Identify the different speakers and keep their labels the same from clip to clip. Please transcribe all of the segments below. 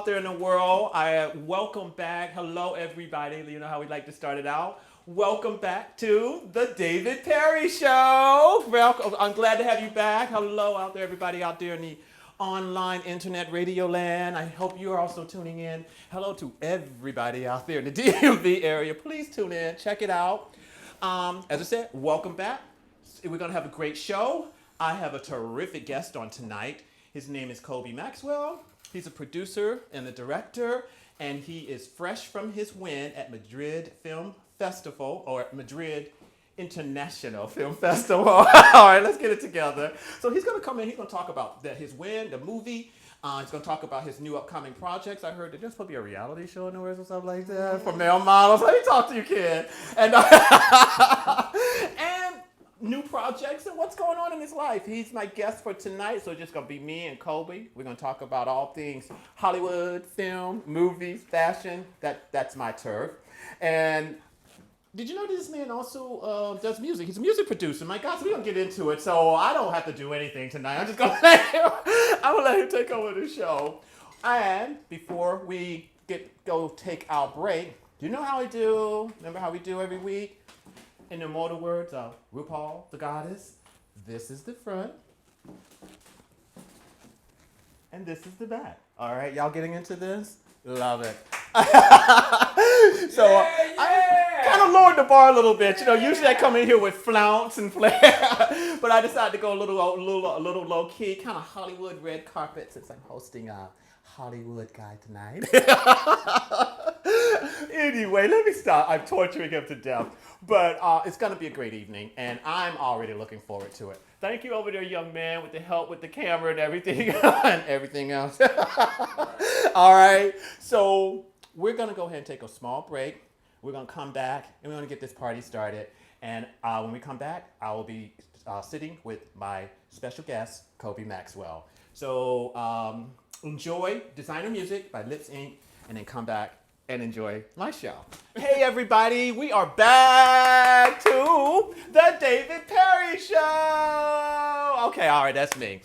Speaker 1: out there in the world. I welcome back. Hello, everybody. You know how we like to start it out. Welcome back to the David Perry Show. Welcome. I'm glad to have you back. Hello out there, everybody out there in the online internet radio land. I hope you're also tuning in. Hello to everybody out there in the DMV area. Please tune in. Check it out. As I said, welcome back. We're going to have a great show. I have a terrific guest on tonight. His name is Koby Maxwell. He's a producer and a director, and he is fresh from his win at Madrid Film Festival, or Madrid International Film Festival. All right, let's get it together. So he's going to come in. He's going to talk about his win, the movie. He's going to talk about his new upcoming projects. I heard that there's supposed to be a reality show in the works or something like that for male models. Let me talk to you, kid. And and new projects and what's going on in his life. He's my guest for tonight, so it's just going to be me and Koby. We're going to talk about all things Hollywood, film, movies, fashion. That's my turf. And did you know this man also does music? He's a music producer. My God, so we're going to get into it. So I don't have to do anything tonight. I'm just going to let him take over the show. And before we go take our break, do you know how we do? Remember how we do every week? In the immortal words of RuPaul, the goddess, this is the front, and this is the back. All right, y'all getting into this? Love it. So I kind of lowered the bar a little bit. You know, usually I come in here with flounce and flair, but I decided to go a little low key, kind of Hollywood red carpet since I'm hosting a Hollywood guy tonight. Anyway, let me stop. I'm torturing him to death. But it's going to be a great evening, and I'm already looking forward to it. Thank you over there, young man, with the help with the camera and everything and everything else. All right. So we're going to go ahead and take a small break. We're going to come back, and we're going to get this party started. And when we come back, I will be sitting with my special guest, Koby Maxwell. So enjoy Designer Music by Lips Inc., and then come back and enjoy my show. Hey everybody, we are back to the David Perry Show. Okay, all right, that's me.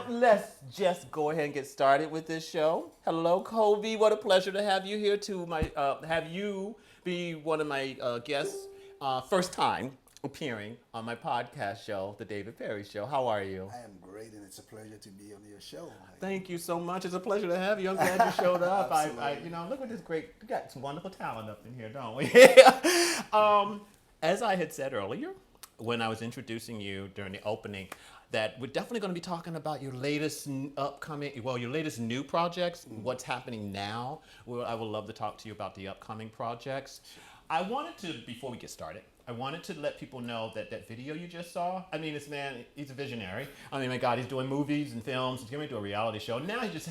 Speaker 1: Let's just go ahead and get started with this show. Hello, Koby. What a pleasure to have you here to have you be one of my guests, first time appearing on my podcast show, The David Perry Show. How are you?
Speaker 2: I am great, and it's a pleasure to be on your show.
Speaker 1: Thank you so much. It's a pleasure to have you. I'm glad you showed up.
Speaker 2: Absolutely.
Speaker 1: Look at this great, we got some wonderful talent up in here, don't we? As I had said earlier, when I was introducing you during the opening, that we're definitely going to be talking about your latest your latest new projects, what's happening now. Well, I would love to talk to you about the upcoming projects. I wanted to, before we get started, I wanted to let people know that that video you just saw, I mean, this man, he's a visionary. I mean, my God, he's doing movies and films. He's going to do a reality show. Now I just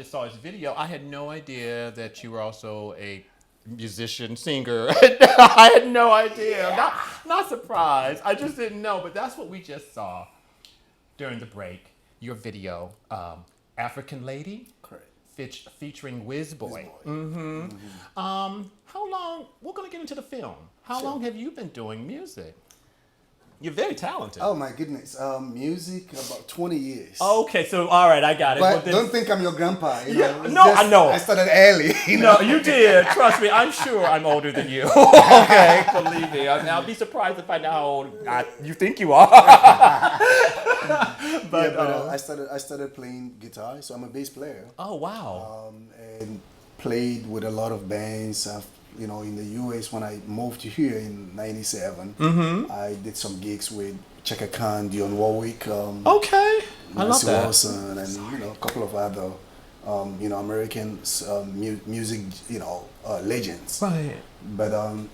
Speaker 1: saw his video. I had no idea that you were also a musician, singer. I had no idea. Yeah. Not surprised. I just didn't know. But that's what we just saw during the break. Your video, African Lady.
Speaker 2: Correct.
Speaker 1: Featuring Wiz Boy.
Speaker 2: Mm-hmm.
Speaker 1: How long, we're going to get into the film. How long have you been doing music? You're very talented.
Speaker 2: Oh my goodness. Music, about 20 years.
Speaker 1: Okay, so all right, I got it.
Speaker 2: But don't think I'm your grandpa. You know?
Speaker 1: Yeah, no, I know.
Speaker 2: I started early.
Speaker 1: No, you did. Trust me, I'm sure I'm older than you. Okay, believe me. I'll be surprised to find out how old you think you are. But
Speaker 2: I started playing guitar, so I'm a bass player.
Speaker 1: Oh wow.
Speaker 2: And played with a lot of bands. In the U.S. when I moved here in '97, I did some gigs with Chaka Khan, Dionne Warwick,
Speaker 1: okay, I love that.
Speaker 2: Wilson, and a couple of other American music legends.
Speaker 1: Right.
Speaker 2: But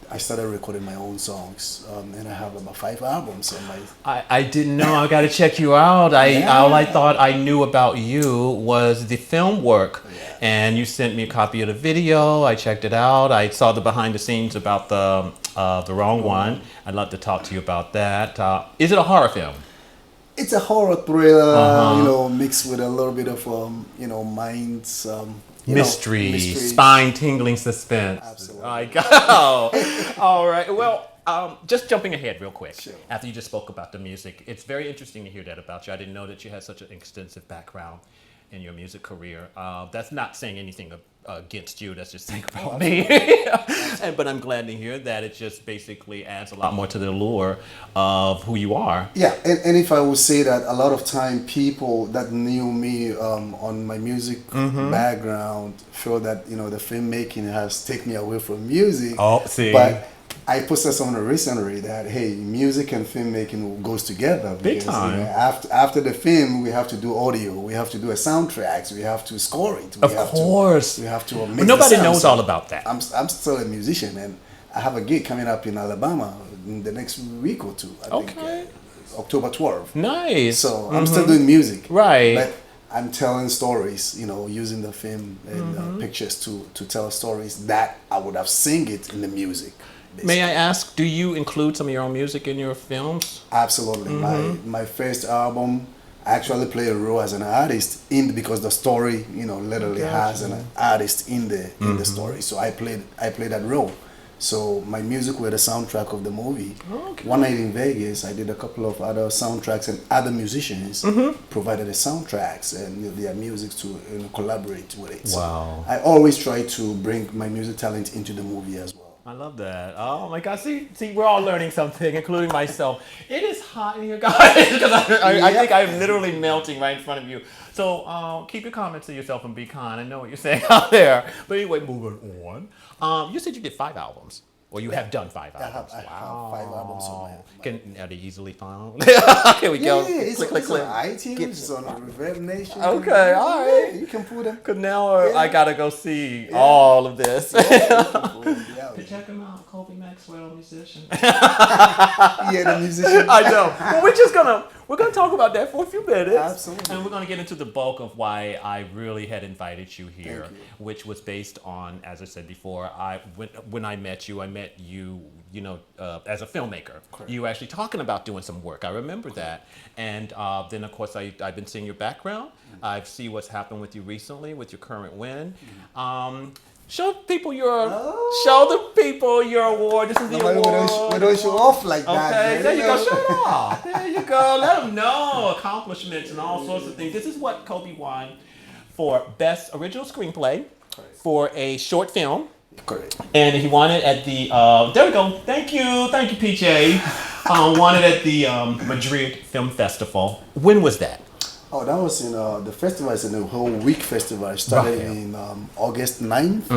Speaker 2: I started recording my own songs, and I have about 5 albums on my.
Speaker 1: I didn't know. I got to check you out. All I thought I knew about you was the film work.
Speaker 2: Yeah.
Speaker 1: And you sent me a copy of the video. I checked it out. I saw the behind the scenes about the wrong one. I'd love to talk to you about that. Is it a horror film?
Speaker 2: It's a horror thriller, mixed with a little bit of minds.
Speaker 1: Mystery, spine-tingling suspense.
Speaker 2: Absolutely.
Speaker 1: All right, go. All right. Well, just jumping ahead real quick.
Speaker 2: Sure.
Speaker 1: After you just spoke about the music, it's very interesting to hear that about you. I didn't know that you had such an extensive background. in your music career. That's not saying anything against you. That's just saying about me. But I'm glad to hear that it just basically adds a lot more to the allure of who you are.
Speaker 2: Yeah, and if I would say that a lot of time people that knew me on my music background feel that the filmmaking has taken me away from music.
Speaker 1: Oh, see.
Speaker 2: But I posted something recently that hey, music and filmmaking goes together. Because,
Speaker 1: Big time.
Speaker 2: After the film, we have to do audio, we have to do a soundtracks, we have to score it.
Speaker 1: Of course.
Speaker 2: We have to mix
Speaker 1: But nobody
Speaker 2: the sound.
Speaker 1: knows all about that.
Speaker 2: I'm still a musician, and I have a gig coming up in Alabama in the next week or two. I think, October 12th.
Speaker 1: Nice.
Speaker 2: So I'm still doing music.
Speaker 1: Right.
Speaker 2: But I'm telling stories, using the film and pictures to tell stories that I would have sing it in the music. Basically.
Speaker 1: May I ask, do you include some of your own music in your films?
Speaker 2: Absolutely. My first album actually played a role as an artist because the story, literally has an artist in the story. So I played that role. So my music were the soundtrack of the movie.
Speaker 1: Okay.
Speaker 2: One Night in Vegas, I did a couple of other soundtracks, and other musicians provided the soundtracks and their music to collaborate with it.
Speaker 1: Wow.
Speaker 2: So I always try to bring my music talent into the movie as well.
Speaker 1: I love that. Oh my God! See, we're all learning something, including myself. It is hot in here, guys, because I think I'm literally melting right in front of you. So keep your comments to yourself and be kind. I know what you're saying out there. But anyway, moving on. You said you did 5 albums. Or you have done 5 albums.
Speaker 2: I have 5 albums on my
Speaker 1: Are they easily found? Here we go.
Speaker 2: Yeah,
Speaker 1: click, click, click.
Speaker 2: on iTunes, it's on Reverb Nation.
Speaker 1: Okay, all right.
Speaker 2: Yeah, you can put them.
Speaker 1: Because now I got to go see all of this. Check him out, Koby Maxwell, musician.
Speaker 2: Yeah, the musician.
Speaker 1: I know. Well, we're gonna talk about that for a few minutes.
Speaker 2: Absolutely.
Speaker 1: And we're gonna get into the bulk of why I really had invited you here, which was based on, as I said before, when I met you, as a filmmaker.
Speaker 2: Correct.
Speaker 1: You were actually talking about doing some work. I remember that. And then of course I've been seeing your background. I see what's happened with you recently with your current win. Show the people your award. This is the award.
Speaker 2: We don't show off like that.
Speaker 1: Okay, there you go. Show it off. There you go. Let them know accomplishments and all sorts of things. This is what Koby won for Best Original Screenplay for a short film.
Speaker 2: Correct.
Speaker 1: And he won it at the, there we go. Thank you, PJ. Won it at the Madrid Film Festival. When was that?
Speaker 2: Oh, that was in the festival is a whole week festival. It started in August 9th,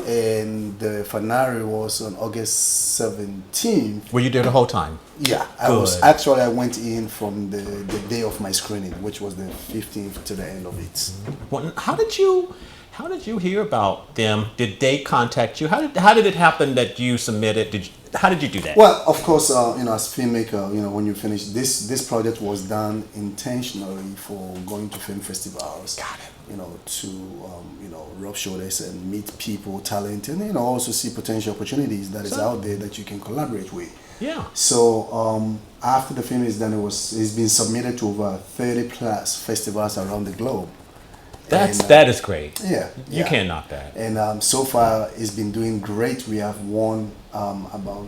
Speaker 2: and the finale was on August 17th.
Speaker 1: Were you there the whole time?
Speaker 2: Yeah, I went in from the day of my screening, which was the 15th to the end of it.
Speaker 1: Well, how did you hear about them? Did they contact you? How did it happen that you submitted? How did you do that?
Speaker 2: Well, of course, as filmmaker, when you finish this project was done intentionally for going to film festivals.
Speaker 1: Got it.
Speaker 2: To rub shoulders and meet people, talent, and also see potential opportunities that is out there that you can collaborate with.
Speaker 1: Yeah.
Speaker 2: So after the film is done, it's been submitted to over 30 plus festivals around the globe.
Speaker 1: That is great.
Speaker 2: Yeah.
Speaker 1: You can't knock that.
Speaker 2: And so far, it's been doing great. We have won about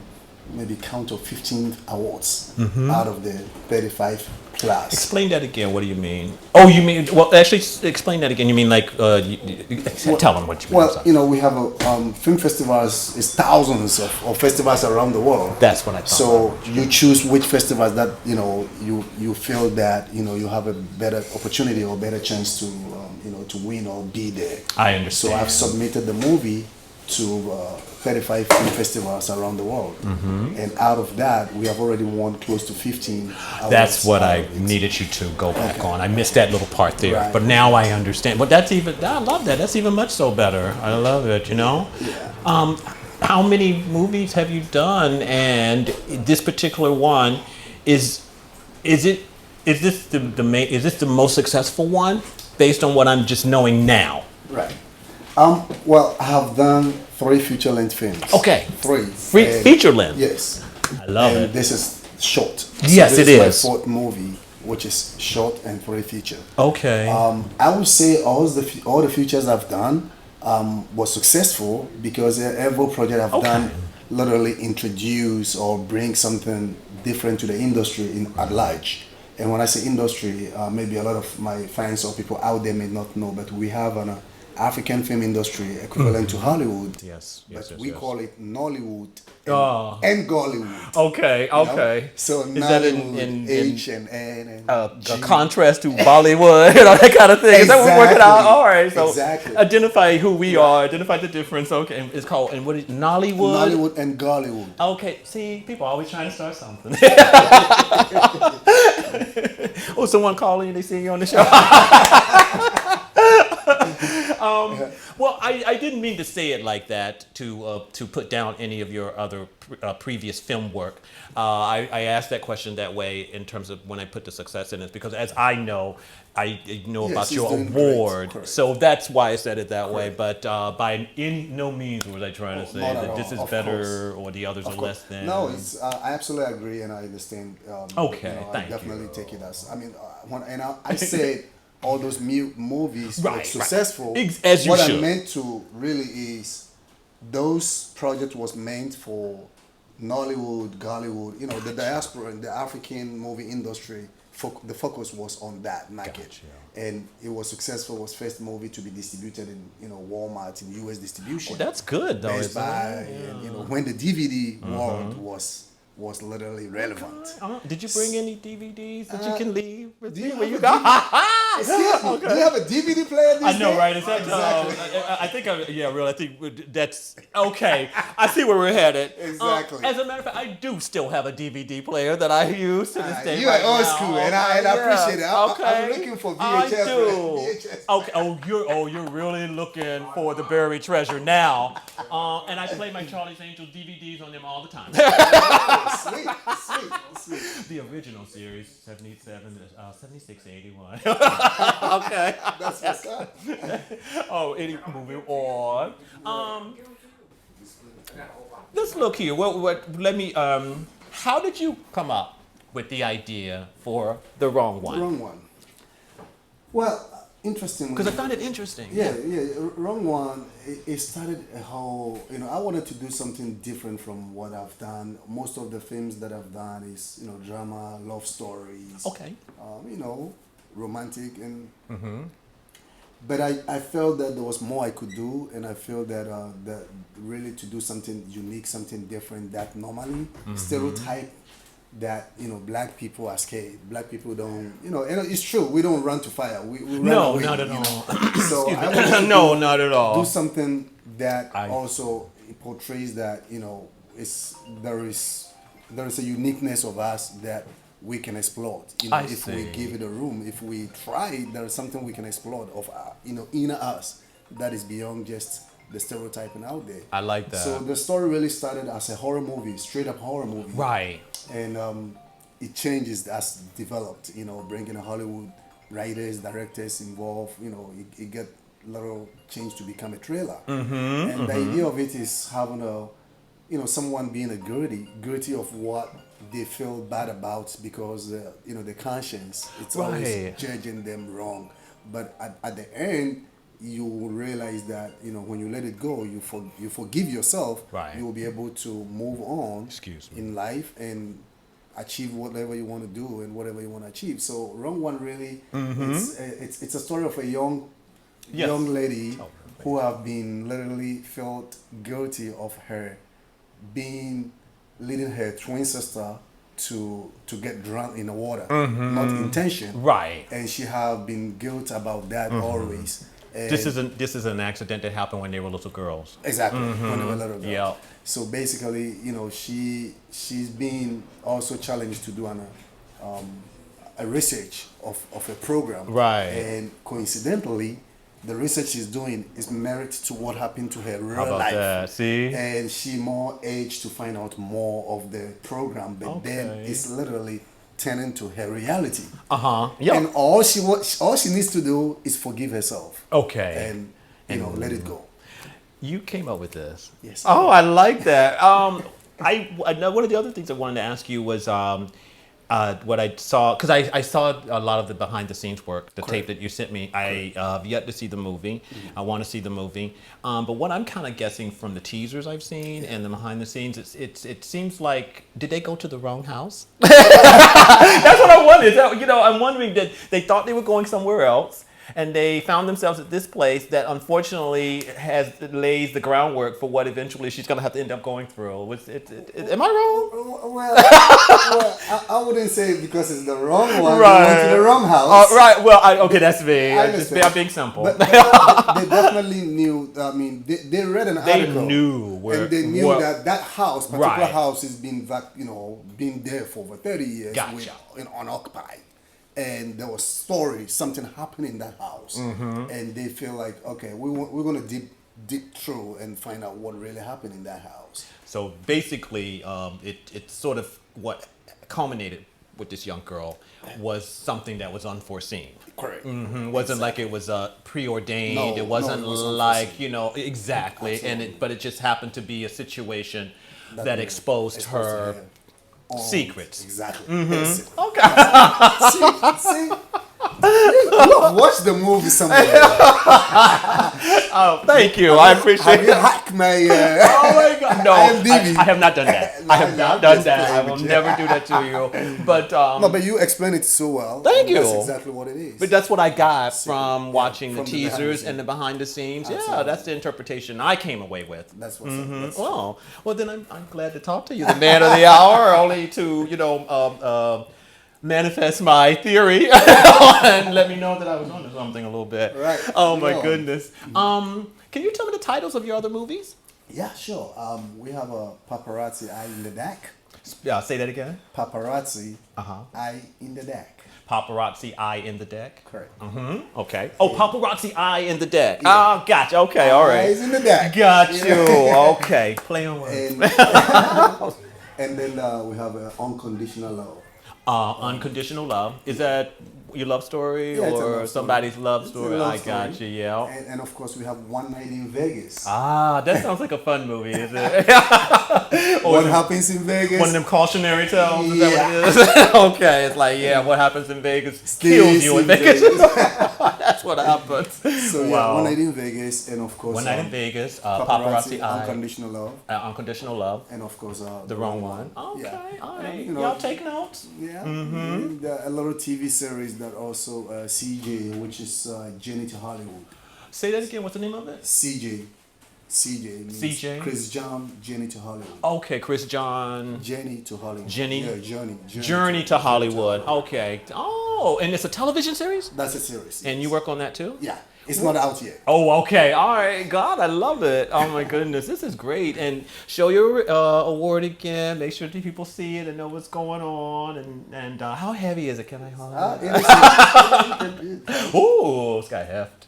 Speaker 2: maybe count of 15 awards out of the 35 plus.
Speaker 1: Explain that again. What do you mean? Oh, you mean, well, actually, explain that again. You mean like, tell them what you mean.
Speaker 2: Well, we have film festivals, it's thousands of festivals around the world.
Speaker 1: That's what I thought.
Speaker 2: So you choose which festivals that, you feel that, you have a better opportunity or better chance to, to win or be there.
Speaker 1: I understand.
Speaker 2: So I've submitted the movie to 35 film festivals around the world. And out of that, we have already won close to 15 awards.
Speaker 1: That's what I needed you to go back on. I missed that little part there.
Speaker 2: Right.
Speaker 1: But now I understand. But I love that. That's even much so better. I love it,
Speaker 2: Yeah.
Speaker 1: How many movies have you done? And this particular one, is this the most successful one based on what I'm just knowing now?
Speaker 2: Right. Well, I have done 3 feature-length films.
Speaker 1: Okay.
Speaker 2: 3.
Speaker 1: Feature length.
Speaker 2: Yes.
Speaker 1: I love it.
Speaker 2: This is short.
Speaker 1: Yes, it
Speaker 2: This
Speaker 1: is.
Speaker 2: my 4th movie, which is short and 3 feature.
Speaker 1: Okay.
Speaker 2: I would say all the features I've done was successful because every project I've done literally introduce or bring something different to the industry at large. And when I say industry, maybe a lot of my fans or people out there may not know, but we have an African film industry equivalent to Hollywood.
Speaker 1: Yes,
Speaker 2: but
Speaker 1: yes,
Speaker 2: we
Speaker 1: yes.
Speaker 2: call it Nollywood
Speaker 1: Oh.
Speaker 2: and Gollywood.
Speaker 1: Okay,
Speaker 2: you know?
Speaker 1: okay.
Speaker 2: So
Speaker 1: Is that
Speaker 2: Nollywood,
Speaker 1: in
Speaker 2: H and N and
Speaker 1: a
Speaker 2: G.
Speaker 1: contrast to Bollywood, that kind of thing? Is that what we're working out?
Speaker 2: Exactly.
Speaker 1: All right, so
Speaker 2: Exactly.
Speaker 1: identify who we are, identify the difference. Okay, and it's called, and what is Nollywood?
Speaker 2: Nollywood and Gollywood.
Speaker 1: Okay, see, people always trying to start something. Oh, someone calling you, they see you on the show. Well, I didn't mean to say it like that to put down any of your other previous film work. I asked that question that way in terms of when I put the success in it, because as I know about your award,
Speaker 2: great.
Speaker 1: so that's why I said it that way. But by no means was I trying to say
Speaker 2: Not at
Speaker 1: that
Speaker 2: all,
Speaker 1: this is
Speaker 2: of
Speaker 1: better or the others are less than.
Speaker 2: No, it's I absolutely agree and I understand.
Speaker 1: Okay, thank
Speaker 2: I definitely
Speaker 1: you.
Speaker 2: take it as. I mean, I said all those movies were
Speaker 1: Right,
Speaker 2: successful.
Speaker 1: right. As you
Speaker 2: what
Speaker 1: should.
Speaker 2: I meant to really is those projects was meant for Nollywood, Gollywood, the diaspora and the African movie industry. The focus was on that market.
Speaker 1: Gotcha.
Speaker 2: And it was successful. It was first movie to be distributed in Walmart in U.S. distribution.
Speaker 1: That's good though.
Speaker 2: Best
Speaker 1: isn't
Speaker 2: Buy,
Speaker 1: it?
Speaker 2: and when the DVD world was literally relevant.
Speaker 1: Did you bring any DVDs that you can leave with
Speaker 2: do
Speaker 1: me
Speaker 2: you
Speaker 1: when you
Speaker 2: have
Speaker 1: go?
Speaker 2: Excuse me, do you have a DVD player these
Speaker 1: I know,
Speaker 2: days?
Speaker 1: right? Is that,
Speaker 2: Exactly.
Speaker 1: I think, really, I think that's okay. I see where we're headed.
Speaker 2: Exactly.
Speaker 1: As a matter of fact, I do still have a DVD player that I use to this day.
Speaker 2: You are
Speaker 1: right
Speaker 2: old
Speaker 1: now.
Speaker 2: school, and I appreciate it. I'm looking for
Speaker 1: I
Speaker 2: VHS.
Speaker 1: do.
Speaker 2: VHS.
Speaker 1: Okay. You're really looking for the buried treasure now. And I play my Charlie's Angels DVDs on them all the time.
Speaker 2: Sweet.
Speaker 1: The original series, 77, 76, 81. Okay.
Speaker 2: That's what's up.
Speaker 1: Moving on. Let's look here. Let me. How did you come up with the idea for the wrong one?
Speaker 2: Wrong one. Well, interestingly.
Speaker 1: Because I found it interesting.
Speaker 2: Yeah. Wrong one. It started a whole. I wanted to do something different from what I've done. Most of the films that I've done is drama, love stories.
Speaker 1: Okay.
Speaker 2: Romantic and. But I felt that there was more I could do, and I feel that that really to do something unique, something different that normally stereotype that black people are scared. Black people don't. And it's true. We don't run to fire. We run away.
Speaker 1: Not at all.
Speaker 2: So I
Speaker 1: Excuse me.
Speaker 2: wanted
Speaker 1: No,
Speaker 2: to
Speaker 1: not at all.
Speaker 2: do something that also portrays that there is a uniqueness of us that we can exploit. If we give it a room, if we try, there is something we can exploit of inner us that is beyond just the stereotyping out there.
Speaker 1: I like that.
Speaker 2: So the story really started as a horror movie, straight up horror movie.
Speaker 1: Right.
Speaker 2: And it changes as developed. Bringing Hollywood writers, directors involved. It get a little change to become a trailer. And the idea of it is having someone being guilty of what they feel bad about because the conscience, it's always judging them wrong. But at the end, you will realize that when you let it go, you forgive yourself.
Speaker 1: Right.
Speaker 2: You will be able to move on in life and achieve whatever you want to do and whatever you want to achieve. So Wrong One really, it's a story of a young lady who have been literally felt guilty of her leading her twin sister to get drowned in the water, not intention.
Speaker 1: Right.
Speaker 2: And she have been guilt about that always. And
Speaker 1: This is an accident that happened when they were little girls.
Speaker 2: exactly when they were little girls.
Speaker 1: Yeah.
Speaker 2: So basically, she's been also challenged to do a research of a program.
Speaker 1: Right.
Speaker 2: And coincidentally, the research she's doing is married to what happened to her real
Speaker 1: How about
Speaker 2: life.
Speaker 1: that? See?
Speaker 2: And she more aged to find out more of the program, but then
Speaker 1: Okay.
Speaker 2: it's literally turning to her reality.
Speaker 1: Yeah.
Speaker 2: And all she needs to do is forgive herself.
Speaker 1: Okay.
Speaker 2: And let it go.
Speaker 1: You came up with this.
Speaker 2: Yes.
Speaker 1: Oh, I like that. I know one of the other things I wanted to ask you was what I saw, because I saw a lot of the behind the scenes work, the tape that you sent me. I have yet to see the movie. I want to see the movie. But what I'm kind of guessing from the teasers I've seen and the behind the scenes, it seems like, did they go to the wrong house? That's what I wondered. I'm wondering that they thought they were going somewhere else, and they found themselves at this place that unfortunately lays the groundwork for what eventually she's going to have to end up going through. Am I wrong?
Speaker 2: Well, I wouldn't say because it's the wrong one.
Speaker 1: Right.
Speaker 2: They went to the wrong house.
Speaker 1: Right. Well, okay, that's me. I'm being simple.
Speaker 2: But they definitely knew. I mean, they read an article.
Speaker 1: They knew
Speaker 2: and they knew that house, particular house, has been there for over 30 years,
Speaker 1: Gotcha.
Speaker 2: Unoccupied. And there was something happening in that house, and they feel like, okay, we're gonna dig through and find out what really happened in that house.
Speaker 1: So basically, it's sort of what culminated with this young girl was something that was unforeseen.
Speaker 2: Correct.
Speaker 1: Wasn't like it was preordained.
Speaker 2: No,
Speaker 1: it wasn't
Speaker 2: it was
Speaker 1: like
Speaker 2: unforeseen.
Speaker 1: exactly,
Speaker 2: Absolutely.
Speaker 1: but it just happened to be a situation that exposed her secrets.
Speaker 2: Exactly.
Speaker 1: Okay.
Speaker 2: See? You have watched the movie somewhere.
Speaker 1: Oh, thank you. I appreciate
Speaker 2: Have
Speaker 1: it.
Speaker 2: you hacked my
Speaker 1: Oh my God! No,
Speaker 2: IMDb?
Speaker 1: I have not done that. I have not done that. I will never do that to you. But
Speaker 2: No, but you explained it so well.
Speaker 1: Thank you.
Speaker 2: That's exactly what it is.
Speaker 1: But that's what I got from watching the
Speaker 2: from the behind the
Speaker 1: teasers
Speaker 2: scenes.
Speaker 1: and the behind the scenes. Yeah,
Speaker 2: Absolutely.
Speaker 1: that's the interpretation I came away with.
Speaker 2: That's what's up. That's
Speaker 1: Oh, well then I'm glad to talk to you, the man of the hour, only to manifest my theory and let me know that I was onto something a little bit.
Speaker 2: Right.
Speaker 1: Oh my
Speaker 2: No.
Speaker 1: goodness. Can you tell me the titles of your other movies?
Speaker 2: Yeah, sure. We have a Paparazzi Eye in the Deck.
Speaker 1: Say that again.
Speaker 2: Paparazzi Eye in the Deck.
Speaker 1: Paparazzi Eye in the Deck.
Speaker 2: Correct.
Speaker 1: Okay. Oh, Paparazzi Eye in the Deck. Oh, gotcha. Okay, all right.
Speaker 2: Eyes in the Deck.
Speaker 1: Got you. Okay. Play on words.
Speaker 2: And then we have Unconditional Love.
Speaker 1: Unconditional Love. Is that your love story
Speaker 2: Yeah, it's a
Speaker 1: or
Speaker 2: love
Speaker 1: somebody's love
Speaker 2: It's a
Speaker 1: story?
Speaker 2: love
Speaker 1: I got
Speaker 2: story.
Speaker 1: you, yeah.
Speaker 2: And of course, we have One Night in Vegas.
Speaker 1: Ah, that sounds like a fun movie, is it?
Speaker 2: What happens in Vegas?
Speaker 1: One of them cautionary tales? Is that
Speaker 2: Yeah.
Speaker 1: what it is? Okay, it's like, what happens in Vegas kills you in Vegas. That's what happens.
Speaker 2: So yeah, One Night in Vegas, and of course
Speaker 1: One Night in Vegas,
Speaker 2: Paparazzi,
Speaker 1: Paparazzi Eye,
Speaker 2: Unconditional Love,
Speaker 1: Unconditional Love,
Speaker 2: and of course
Speaker 1: The Wrong One. Okay,
Speaker 2: Yeah.
Speaker 1: all right.
Speaker 2: You know,
Speaker 1: Y'all take notes.
Speaker 2: Yeah, and, a lot of TV series that also CJ, which is Journey to Hollywood.
Speaker 1: Say that again. What's the name of it?
Speaker 2: CJ means
Speaker 1: CJ?
Speaker 2: Chris John, Journey to Hollywood.
Speaker 1: Okay, Chris John.
Speaker 2: Journey to Hollywood.
Speaker 1: Jenny?
Speaker 2: Yeah,
Speaker 1: Journey to Hollywood. Okay. Oh, and it's a television series?
Speaker 2: That's a series.
Speaker 1: And you work on that too?
Speaker 2: Yeah, it's not out yet.
Speaker 1: Oh, okay. All right. God, I love it. Oh, my goodness. This is great. And show your award again. Make sure that people see it and know what's going on. And how heavy is it? Can I hold it? Ooh, it's got heft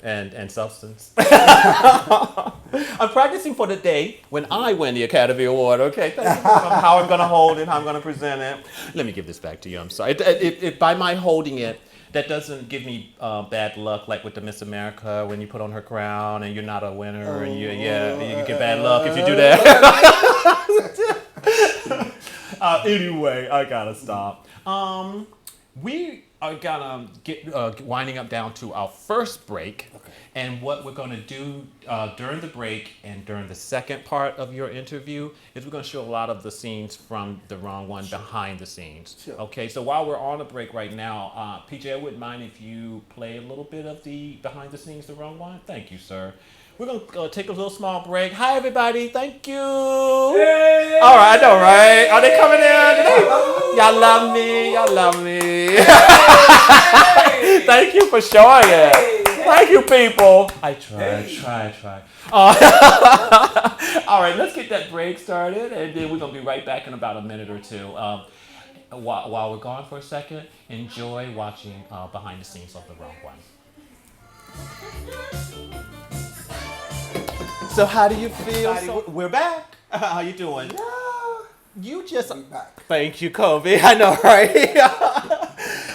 Speaker 1: and substance. I'm practicing for the day when I win the Academy Award. Okay, thank you. How I'm going to hold it, how I'm going to present it. Let me give this back to you. I'm sorry. If by my holding it, that doesn't give me bad luck, like with the Miss America when you put on her crown and you're not a winner, and you get bad luck if you do that. Anyway, I gotta stop. We are gonna get winding up down to our first break.
Speaker 2: Okay.
Speaker 1: And what we're going to do during the break and during the second part of your interview is we're going to show a lot of the scenes from The Wrong One behind the scenes.
Speaker 2: Sure.
Speaker 1: Okay, so while we're on a break right now, PJ, I wouldn't mind if you play a little bit of the behind the scenes The Wrong One. Thank you, sir. We're going to take a little small break. Hi, everybody. Thank you. Hey. All right, I know, right? Are they coming in? Y'all love me. Y'all love me. Hey. Thank you for showing it. Thank you, people. I try. All right, let's get that break started, and then we're going to be right back in about a minute or two. While we're gone for a second, enjoy watching behind the scenes of The Wrong One. So how do you feel? We're back. How you doing? You just...
Speaker 2: back.
Speaker 1: Thank you, Koby. I know, right?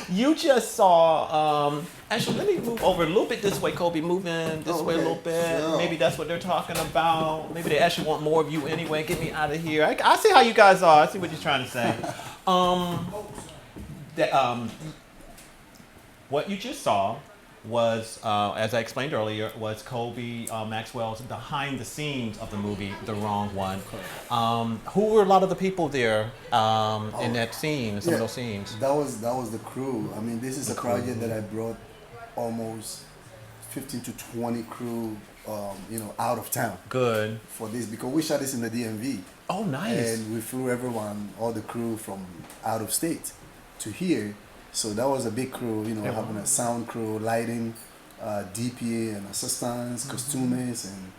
Speaker 1: You just saw... actually, let me move over a little bit this way, Koby. Move in this way a little bit.
Speaker 2: Sure.
Speaker 1: Maybe that's what they're talking about. Maybe they actually want more of you anyway. Get me out of here. I see how you guys are. I see what you're trying to say. that, what you just saw was, as I explained earlier, was Koby Maxwell's behind the scenes of the movie, The Wrong One. Who were a lot of the people there in that scene, some of those scenes?
Speaker 2: That was the crew. I mean, this is a project that I brought almost 15 to 20 crew, out of town.
Speaker 1: Good.
Speaker 2: For this, because we shot this in the DMV.
Speaker 1: Oh, nice.
Speaker 2: And we flew everyone, all the crew from out of state to here. So that was a big crew, having a sound crew, lighting, DP and assistants, costumists, and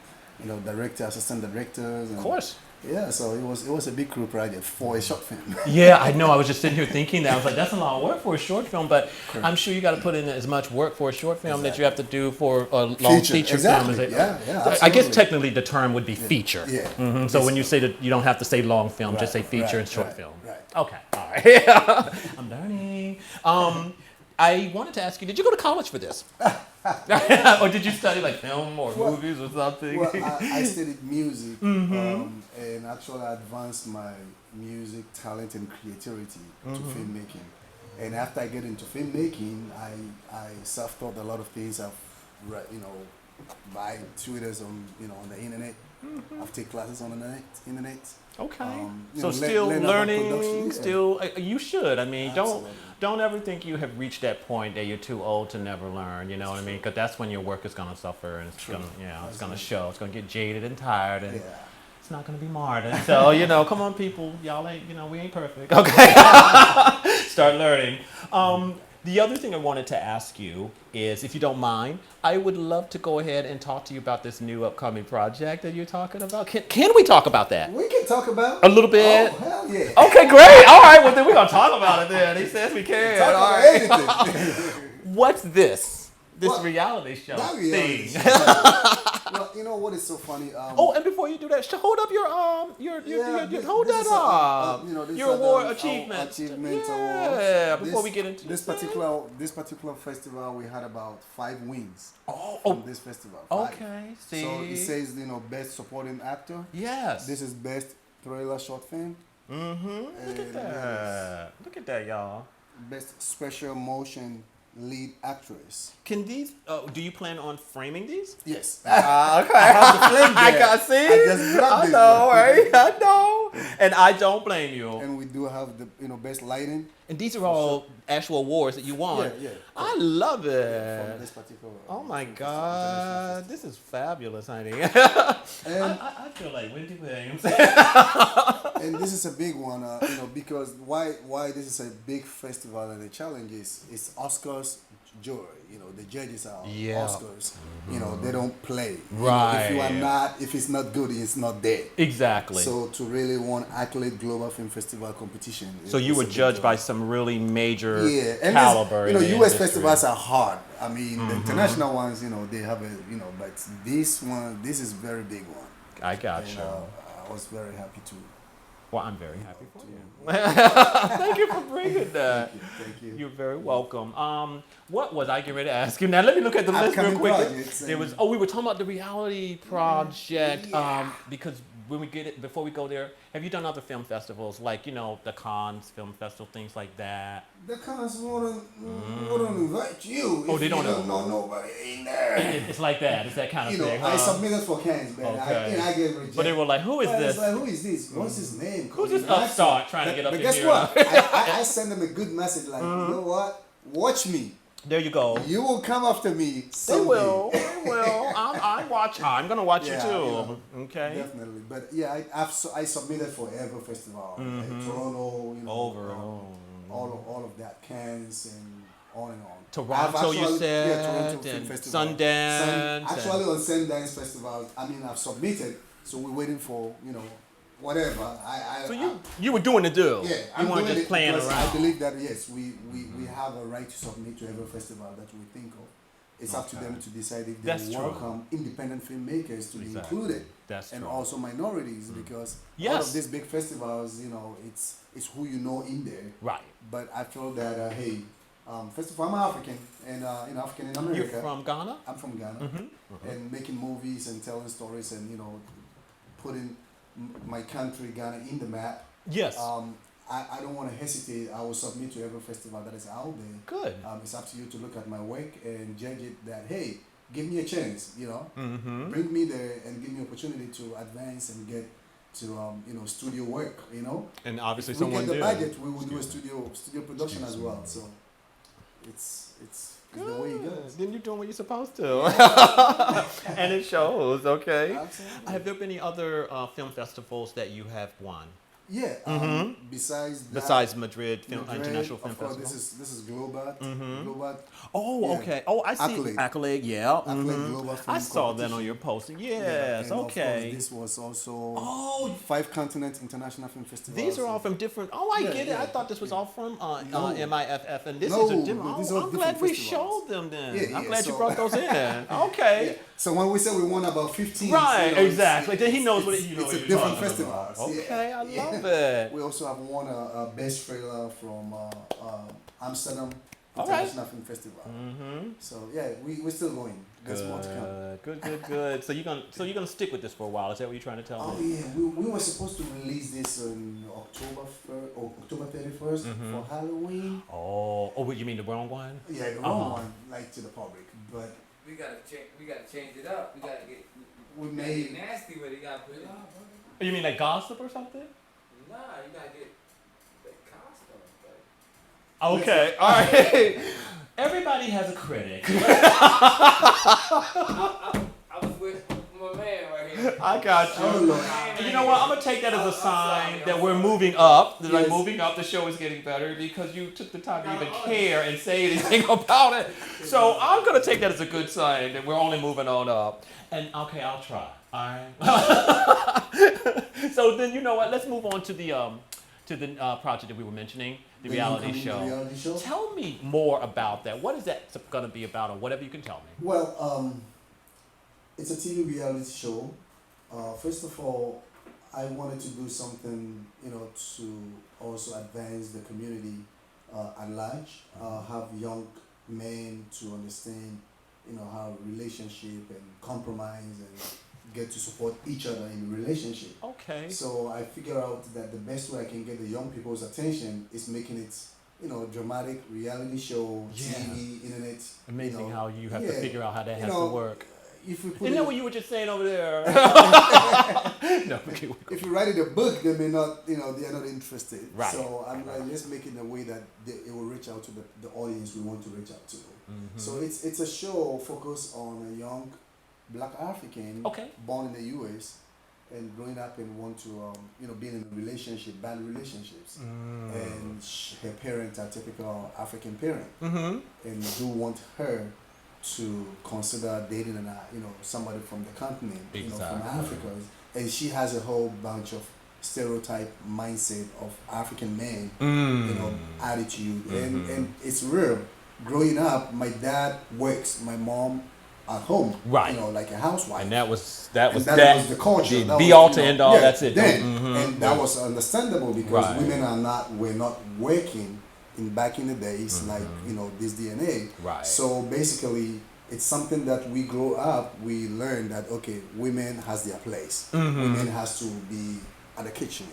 Speaker 2: director, assistant directors. And,
Speaker 1: of course.
Speaker 2: Yeah, so it was a big crew project for a short film.
Speaker 1: Yeah, I know. I was just sitting here thinking that. I was like, that's a lot of work for a short film, but I'm sure you got to put in as much work for a short film that you have to do for a long feature film.
Speaker 2: Yeah,
Speaker 1: I guess technically the term would be feature.
Speaker 2: Yeah.
Speaker 1: Mm-hmm. So when you say that you don't have to say long film, just say feature and short film.
Speaker 2: Right.
Speaker 1: Okay, all right. I'm learning. I wanted to ask you, did you go to college for this? Or did you study like film or movies or something?
Speaker 2: Well, I studied music, and actually I advanced my music talent and creativity to filmmaking. And after I get into filmmaking, I self-taught a lot of things. I've read, buy tutors on the internet. I've taken classes on the internet.
Speaker 1: Okay. So still learning, still, you should. I mean, don't ever think you have reached that point that you're too old to never learn, you know what I mean? Because that's when your work is going to suffer and it's going to, it's going to show. It's going to get jaded and tired and it's not going to be modern. So, come on people, y'all ain't, we ain't perfect. Okay. Start learning. The other thing I wanted to ask you is, if you don't mind, I would love to go ahead and talk to you about this new upcoming project that you're talking about. Can we talk about that?
Speaker 2: We can talk about
Speaker 1: a little bit.
Speaker 2: Oh, hell yeah.
Speaker 1: Okay, great. All right, well then we're gonna talk about it then. He says we can.
Speaker 2: Talk
Speaker 1: All
Speaker 2: about anything.
Speaker 1: What's this? This reality show thing.
Speaker 2: Well, you know what is so funny?
Speaker 1: And before you do that, hold up your hold that up. Your award achievements. Yeah. Before we get into
Speaker 2: this particular festival, we had about 5 wins. From this festival. 5.
Speaker 1: Okay. See.
Speaker 2: So it says best supporting actor.
Speaker 1: Yes.
Speaker 2: This is best thriller short film.
Speaker 1: Look at that. Look at that, y'all.
Speaker 2: Best special motion lead actress.
Speaker 1: Can these? Do you plan on framing these?
Speaker 2: Yes.
Speaker 1: Okay.
Speaker 2: I have to flame
Speaker 1: I got see.
Speaker 2: I just grabbed this.
Speaker 1: Know, right? I know, and I don't blame you.
Speaker 2: And we do have the best lighting.
Speaker 1: And these are all actual awards that you won.
Speaker 2: Yeah.
Speaker 1: I love it.
Speaker 2: From this particular.
Speaker 1: Oh my God, this is fabulous, honey.
Speaker 2: And
Speaker 1: I feel like Wendy Williams.
Speaker 2: And this is a big one, because why this is a big festival and the challenge is Oscars jury. The judges are Oscars. They don't play.
Speaker 1: Right.
Speaker 2: If it's not good, it's not there.
Speaker 1: Exactly.
Speaker 2: So to really win accolade global film festival competition.
Speaker 1: So you were judged by some really major
Speaker 2: and
Speaker 1: caliber.
Speaker 2: U.S. festivals are hard. I mean, the international ones, they have but this is very big one.
Speaker 1: I got you.
Speaker 2: I was very happy to.
Speaker 1: Well, I'm very happy for you. Thank you for bringing that.
Speaker 2: Thank you.
Speaker 1: You're very welcome. What was I getting ready to ask you? Now, let me look at the list real quick. There was. We were talking about the reality project. Because when we get it, before we go there, have you done other film festivals like the Cannes Film Festival, things like that?
Speaker 2: The Cannes wouldn't invite you.
Speaker 1: Oh, they don't
Speaker 2: know nobody in there.
Speaker 1: It's like that. It's that kind of thing.
Speaker 2: I submitted for Cannes, man.
Speaker 1: Okay.
Speaker 2: I get rejected.
Speaker 1: But they were like, "Who is this?
Speaker 2: It's like, who is this? What's his name?
Speaker 1: Who's this upstart trying to get up in here?"
Speaker 2: But guess what? I send them a good message like, you know what? Watch me.
Speaker 1: There you go.
Speaker 2: You will come after me someday.
Speaker 1: They will. I'm gonna watch you too. Okay.
Speaker 2: Definitely. But yeah, I submitted for Ever Festival, Toronto, all of that, Cannes and on and on.
Speaker 1: Toronto, you said,
Speaker 2: Toronto Film Festival.
Speaker 1: Sundance.
Speaker 2: Actually, on Sundance Festival, I've submitted, so we're waiting for whatever.
Speaker 1: So you were doing the deal.
Speaker 2: Yeah,
Speaker 1: you weren't just playing around.
Speaker 2: I believe that yes, we have a right to submit to every festival that we think of. It's up to them to decide if they welcome independent filmmakers to be included.
Speaker 1: That's
Speaker 2: and
Speaker 1: true.
Speaker 2: also minorities because all of these big festivals, it's who you know in there.
Speaker 1: Right.
Speaker 2: But I feel that first of all, I'm African and African in America.
Speaker 1: You're from Ghana?
Speaker 2: I'm from Ghana, and making movies and telling stories and putting my country Ghana in the map.
Speaker 1: Yes.
Speaker 2: I don't want to hesitate. I will submit to every festival that is out there.
Speaker 1: Good.
Speaker 2: It's up to you to look at my work and judge it that, hey, give me a chance,
Speaker 1: Mm-hmm.
Speaker 2: bring me there and give me opportunity to advance and get to, studio work,
Speaker 1: And obviously
Speaker 2: If we
Speaker 1: someone
Speaker 2: get the
Speaker 1: did.
Speaker 2: budget, we will do a studio production as well. So it's the way it goes.
Speaker 1: Then you're doing what you're supposed to. And it shows, okay.
Speaker 2: Absolutely.
Speaker 1: Have there been any other film festivals that you have won?
Speaker 2: Yeah.
Speaker 1: Mhm.
Speaker 2: Besides
Speaker 1: Madrid
Speaker 2: Madrid,
Speaker 1: International Film
Speaker 2: of course,
Speaker 1: Festival?
Speaker 2: this is Globat.
Speaker 1: Mhm.
Speaker 2: Globat.
Speaker 1: Oh,
Speaker 2: Yeah.
Speaker 1: okay. Oh, I see.
Speaker 2: Accolade.
Speaker 1: Yeah.
Speaker 2: Accolade
Speaker 1: Mhm.
Speaker 2: Global Film
Speaker 1: I saw that on
Speaker 2: Competition.
Speaker 1: your posting.
Speaker 2: Yeah,
Speaker 1: Yes.
Speaker 2: and of
Speaker 1: Okay.
Speaker 2: course, this was also
Speaker 1: Oh,
Speaker 2: 5 continent international film festivals.
Speaker 1: these are all from different. Oh, I
Speaker 2: Yeah,
Speaker 1: get it.
Speaker 2: yeah,
Speaker 1: I thought this was
Speaker 2: yeah.
Speaker 1: all from
Speaker 2: No.
Speaker 1: MIFF, and this
Speaker 2: No,
Speaker 1: is a different.
Speaker 2: no, these
Speaker 1: Oh,
Speaker 2: are
Speaker 1: I'm
Speaker 2: different
Speaker 1: glad we
Speaker 2: festivals.
Speaker 1: showed them then.
Speaker 2: Yeah,
Speaker 1: I'm
Speaker 2: yeah,
Speaker 1: glad you
Speaker 2: so-
Speaker 1: brought those in. Okay.
Speaker 2: Yeah. So when we say we won about 15,
Speaker 1: Right, exactly. Then he knows what
Speaker 2: it's,
Speaker 1: he knows.
Speaker 2: it's
Speaker 1: what
Speaker 2: a
Speaker 1: you're
Speaker 2: different
Speaker 1: talking
Speaker 2: festival.
Speaker 1: about.
Speaker 2: Yeah.
Speaker 1: Okay, I
Speaker 2: Yeah.
Speaker 1: love it.
Speaker 2: We also have won a best trailer from Amsterdam
Speaker 1: All right.
Speaker 2: International Film Festival.
Speaker 1: Mm-hmm.
Speaker 2: So yeah, we're still going. There's more to come.
Speaker 1: Good. So you're gonna stick with this for a while. Is that what you're trying to tell
Speaker 2: Oh
Speaker 1: me?
Speaker 2: yeah, we were supposed to release this on October 31st
Speaker 1: Mhm.
Speaker 2: for Halloween.
Speaker 1: Oh, you mean the wrong one?
Speaker 2: Yeah, the wrong
Speaker 1: Uh-huh.
Speaker 2: one, like to the public, but
Speaker 3: We gotta change it up. We gotta get
Speaker 2: we
Speaker 3: get
Speaker 2: made.
Speaker 3: nasty with it. You gotta put it on.
Speaker 1: You mean like gossip or something?
Speaker 3: Nah, you gotta get the costume.
Speaker 1: Okay, all right. Everybody has a critic.
Speaker 3: I was with my man right here.
Speaker 1: I got
Speaker 2: Oh,
Speaker 1: you.
Speaker 2: Lord.
Speaker 1: And you know what? I'm gonna take that as a
Speaker 3: I'm
Speaker 1: sign
Speaker 3: sorry,
Speaker 1: that
Speaker 3: I'm
Speaker 1: we're
Speaker 3: sorry.
Speaker 1: moving up. That
Speaker 2: Yes.
Speaker 1: I'm moving up. The show is getting better because you took the time to even
Speaker 3: No,
Speaker 1: care and say anything about it. So I'm gonna take that as a good sign that we're only moving on up. And okay, I'll try. All right. So then you know what? Let's move on to the project that we were mentioning, the reality show.
Speaker 2: Reality show.
Speaker 1: Tell me more about that. What is that going to be about, or whatever you can tell me?
Speaker 2: Well, it's a TV reality show. First of all, I wanted to do something, to also advance the community at large. Have young men to understand, how relationship and compromise and get to support each other in relationship.
Speaker 1: Okay.
Speaker 2: So I figure out that the best way I can get the young people's attention is making it, dramatic reality show,
Speaker 1: Yeah.
Speaker 2: TV, internet.
Speaker 1: Amazing how you have to
Speaker 2: yeah,
Speaker 1: figure out how that
Speaker 2: you
Speaker 1: has
Speaker 2: know,
Speaker 1: to work.
Speaker 2: If we put
Speaker 1: Isn't
Speaker 2: it,
Speaker 1: that what you were just saying over there? No, okay.
Speaker 2: if you write it a book, they may not, they are not interested.
Speaker 1: Right.
Speaker 2: So I'm like, let's make it in a way that it will reach out to the audience we want to reach out to.
Speaker 1: Mhm.
Speaker 2: So it's a show focused on a young Black African
Speaker 1: Okay.
Speaker 2: born in the U.S. and growing up and want to, being in a relationship, bad relationships. And her parents are typical African parent
Speaker 1: Mm-hmm.
Speaker 2: and do want her to consider dating somebody from the continent, from
Speaker 1: Exactly.
Speaker 2: Africa. And she has a whole bunch of stereotype mindset of African men, attitude. And it's real. Growing up, my dad works, my mom at home,
Speaker 1: Right.
Speaker 2: Like a housewife.
Speaker 1: And that was
Speaker 2: And that was the culture. That
Speaker 1: be
Speaker 2: was,
Speaker 1: all to end all.
Speaker 2: yeah,
Speaker 1: That's it.
Speaker 2: Then,
Speaker 1: Mhm.
Speaker 2: and that was understandable because
Speaker 1: Right.
Speaker 2: women were not working back in the days like this DNA.
Speaker 1: Right.
Speaker 2: So basically, it's something that we grow up. We learn that okay, women has their place. Women has to be at the kitchen.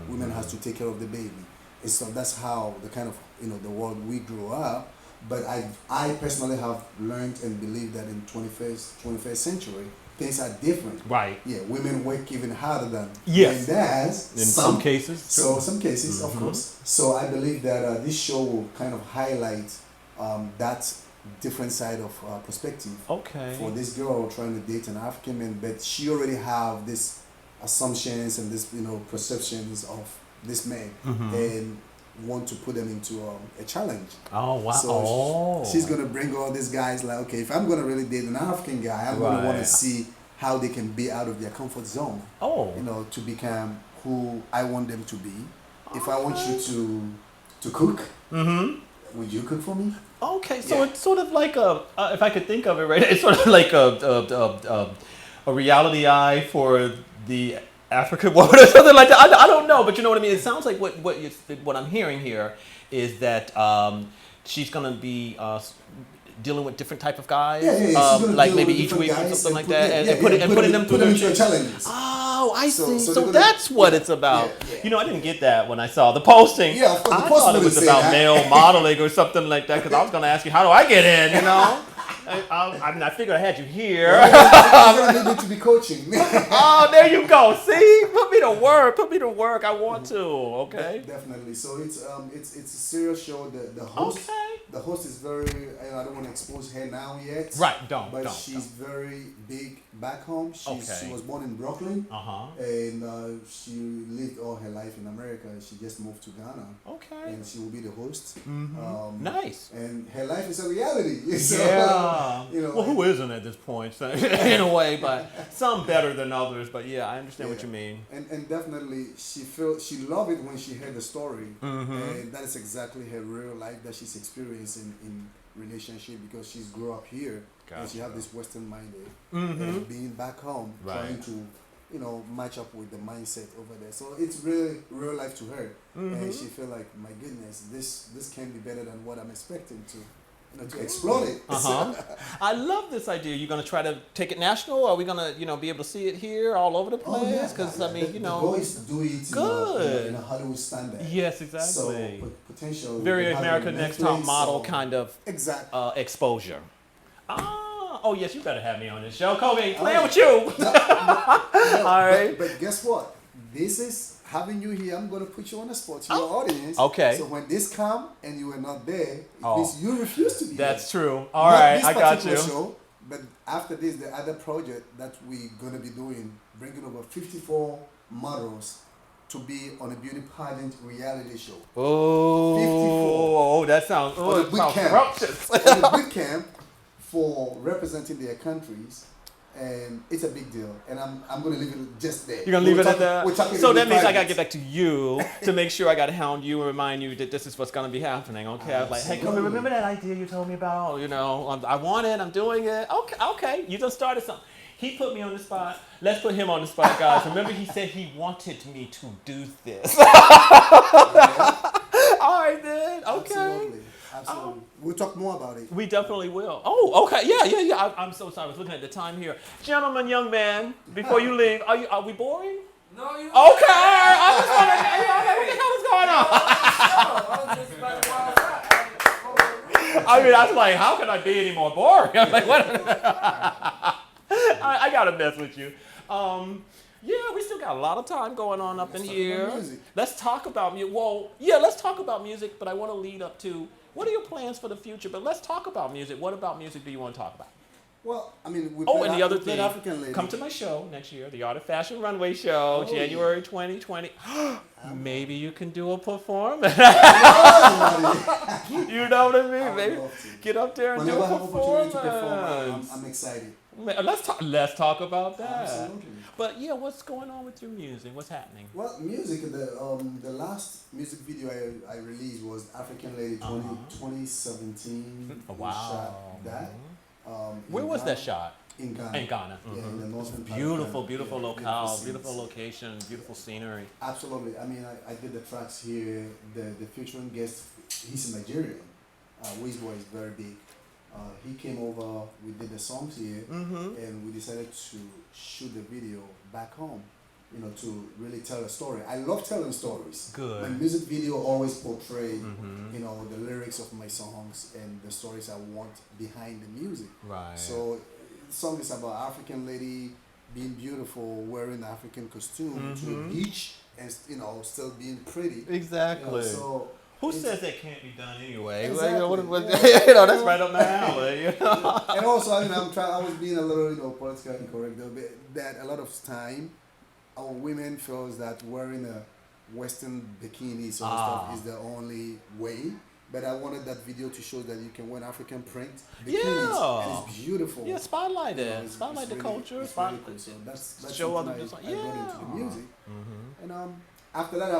Speaker 2: Women has to take care of the baby. And so that's how the kind of the world we grew up. But I personally have learned and believe that in 21st century things are different.
Speaker 1: Right.
Speaker 2: Yeah, women work even harder than
Speaker 1: Yes.
Speaker 2: men does.
Speaker 1: In some cases.
Speaker 2: So some cases, of course. So I believe that this show will kind of highlight that different side of perspective
Speaker 1: Okay.
Speaker 2: for this girl trying to date an African man, but she already have this assumptions and this perceptions of this man and want to put them into a challenge.
Speaker 1: Oh wow.
Speaker 2: So she's gonna bring all these guys like, okay, if I'm gonna really date an African guy, I'm gonna want to
Speaker 1: Right.
Speaker 2: see how they can be out of their comfort zone.
Speaker 1: Oh.
Speaker 2: To become who I want them to be. If I want you to cook, would you cook for me?
Speaker 1: Okay, so
Speaker 2: Yeah.
Speaker 1: it's sort of like if I could think of it right, it's sort of like a reality eye for the African woman or something like that. I don't know, but you know what I mean. It sounds like what I'm hearing here is that she's gonna be dealing with different type of guys,
Speaker 2: Yeah, she's gonna
Speaker 1: like
Speaker 2: deal
Speaker 1: maybe
Speaker 2: with
Speaker 1: each
Speaker 2: different
Speaker 1: week or
Speaker 2: guys
Speaker 1: something like
Speaker 2: put-
Speaker 1: that,
Speaker 2: yeah,
Speaker 1: and
Speaker 2: yeah,
Speaker 1: putting
Speaker 2: yeah,
Speaker 1: them through
Speaker 2: put them
Speaker 1: their
Speaker 2: into challenges.
Speaker 1: Ah, Oh, I see.
Speaker 2: So
Speaker 1: So
Speaker 2: they're gonna-
Speaker 1: that's what
Speaker 2: yeah,
Speaker 1: it's about.
Speaker 2: yeah.
Speaker 1: You know, I didn't get that when I saw the posting.
Speaker 2: Yeah, of course, the
Speaker 1: I
Speaker 2: post
Speaker 1: thought it
Speaker 2: wouldn't
Speaker 1: was
Speaker 2: say
Speaker 1: about
Speaker 2: that.
Speaker 1: male modeling or something like that because I was going to ask you, how do I get in, you know? I mean, I figured I had you here.
Speaker 2: You're gonna need to be coaching.
Speaker 1: Oh, there you go. See? Put me to work. Put me to work. I want to. Okay.
Speaker 2: Definitely. So it's a serious show. The host
Speaker 1: Okay.
Speaker 2: the host is very. I don't want to expose her now yet.
Speaker 1: Right. Don't.
Speaker 2: But she's very big back home. She
Speaker 1: Okay.
Speaker 2: was born in Brooklyn.
Speaker 1: Uh-huh.
Speaker 2: And she lived all her life in America. She just moved to Ghana.
Speaker 1: Okay.
Speaker 2: And she will be the host.
Speaker 1: Nice.
Speaker 2: And her life is a reality. So,
Speaker 1: Yeah.
Speaker 2: you know,
Speaker 1: well, who isn't at this point, so, in a way, but some better than others. But yeah, I understand what you mean.
Speaker 2: And definitely she loved it when she heard the story. And that is exactly her real life that she's experiencing in relationship because she's grew up here and she have this Western minded and being back home trying to match up with the mindset over there. So it's really real life to her, and she feel like, my goodness, this can be better than what I'm expecting to explode it.
Speaker 1: I love this idea. You're gonna try to take it national? Or are we gonna be able to see it here all over the place? Because I mean,
Speaker 2: the goal is to do it
Speaker 1: good
Speaker 2: in a Hollywood standard.
Speaker 1: Yes, exactly.
Speaker 2: So potential
Speaker 1: very American Next Top Model kind of
Speaker 2: exactly
Speaker 1: exposure. Oh yes, you better have me on this show, Koby. Playing with you. All right.
Speaker 2: But guess what? This is having you here. I'm gonna put you on the spot to your audience.
Speaker 1: Okay.
Speaker 2: So when this come and you were not there, it means you refuse to be
Speaker 1: That's
Speaker 2: here.
Speaker 1: true. All right, I got
Speaker 2: particular
Speaker 1: you.
Speaker 2: Show, but after this, the other project that we're gonna be doing, bringing over 54 models to be on a beauty pageant reality show.
Speaker 1: Oh, that sounds scrumptious.
Speaker 2: On a boot camp for representing their countries. And it's a big deal, and I'm gonna leave it just there.
Speaker 1: You're gonna leave it at that. So that means I gotta
Speaker 2: get
Speaker 1: get back to you to make sure I gotta hound you and remind you that this is what's gonna be happening. Okay, I was like, hey, Koby, remember that idea you told me about? I want it. I'm doing it. Okay. You just started something. He put me on the spot. Let's put him on the spot, guys. Remember, he said he wanted me to do this. All right, then. Okay.
Speaker 2: Absolutely. We'll talk more about it.
Speaker 1: We definitely will. Oh, okay. Yeah. I'm so sorry. I was looking at the time here. Gentlemen, young man, before you leave, are we boring?
Speaker 3: No, you.
Speaker 1: Okay. I just want to. What the hell is going on?
Speaker 3: I was just about to wild out.
Speaker 1: I mean, I was like, how can I be any more boring? I'm like, what? I gotta mess with you. Yeah, we still got a lot of time going on up in here. Let's talk about music. Well, yeah, let's talk about music, but I want to lead up to, what are your plans for the future? But let's talk about music. What about music do you want to talk about?
Speaker 2: Well, I mean,
Speaker 1: and the other thing,
Speaker 2: African Lady.
Speaker 1: Come to my show next year, the Art of Fashion Runway Show, January 2020. Maybe you can do a performance. You know what I mean? Maybe get up there and do a performance.
Speaker 2: I'm excited.
Speaker 1: Let's talk about that.
Speaker 2: Absolutely.
Speaker 1: But yeah, what's going on with your music? What's happening?
Speaker 2: Well, music. The last music video I released was African Lady 2017.
Speaker 1: Wow.
Speaker 2: We shot that.
Speaker 1: Where was that shot?
Speaker 2: In Ghana.
Speaker 1: In Ghana.
Speaker 2: Yeah, in the northern part of
Speaker 1: Beautiful
Speaker 2: Ghana.
Speaker 1: locale, beautiful location, beautiful scenery.
Speaker 2: Absolutely. I mean, I did the tracks here. The featuring guest, he's a Nigerian. Wizboy is very big. He came over, we did the songs here, and we decided to shoot the video back home, to really tell a story. I love telling stories.
Speaker 1: Good.
Speaker 2: My music video always portray, the lyrics of my songs and the stories I want behind the music.
Speaker 1: Right.
Speaker 2: So, the song is about African lady being beautiful, wearing the African costume to the beach, and still being pretty.
Speaker 1: Exactly.
Speaker 2: So.
Speaker 1: Who says that can't be done anyway?
Speaker 2: Exactly.
Speaker 1: That's right up my alley.
Speaker 2: And also, I was being a little, politically incorrect though. That a lot of time, our women feels that wearing a Western bikinis or stuff is the only way. But I wanted that video to show that you can wear African print bikinis, and it's beautiful.
Speaker 1: Yeah, spotlight it. Spotlight the
Speaker 2: really,
Speaker 1: culture.
Speaker 2: It's really cool. So that's
Speaker 1: show
Speaker 2: something
Speaker 1: other
Speaker 2: I got into the music. And after that,